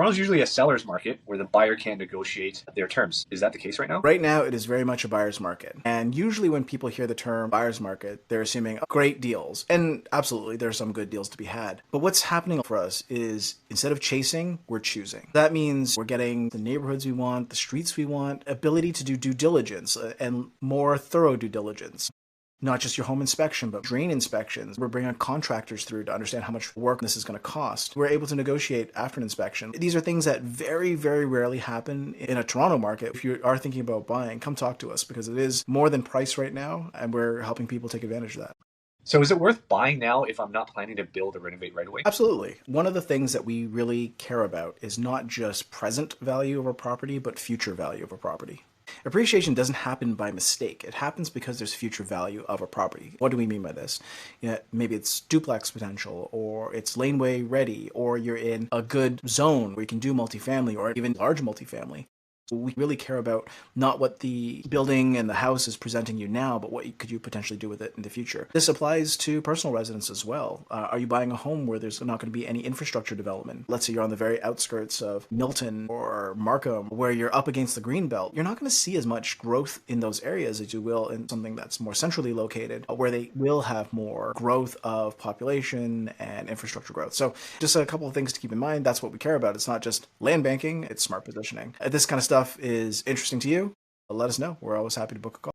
Toronto's usually a seller's market where the buyer can negotiate their terms. Is that the case right now? Right now, it is very much a buyer's market. And usually when people hear the term buyer's market, they're assuming great deals. And absolutely, there are some good deals to be had. But what's happening for us is instead of chasing, we're choosing. That means we're getting the neighborhoods we want, the streets we want, ability to do due diligence and more thorough due diligence. Not just your home inspection, but drain inspections. We're bringing contractors through to understand how much work this is going to cost. We're able to negotiate after an inspection. These are things that very, very rarely happen in a Toronto market. If you are thinking about buying, come talk to us because it is more than price right now, and we're helping people take advantage of that. So is it worth buying now if I'm not planning to build or renovate right away? Absolutely. One of the things that we really care about is not just present value of a property, but future value of a property. Appreciation doesn't happen by mistake. It happens because there's future value of a property. What do we mean by this? Maybe it's duplex potential, or it's laneway ready, or you're in a good zone where you can do multifamily or even large multifamily. We really care about not what the building and the house is presenting you now, but what could you potentially do with it in the future. This applies to personal residence as well. Are you buying a home where there's not going to be any infrastructure development? Let's say you're on the very outskirts of Milton or Markham, where you're up against the greenbelt. You're not going to see as much growth in those areas as you will in something that's more centrally located, where they will have more growth of population and infrastructure growth. So just a couple of things to keep in mind. That's what we care about. It's not just land banking, it's smart positioning. This kind of stuff is interesting to you, let us know. We're always happy to book a call.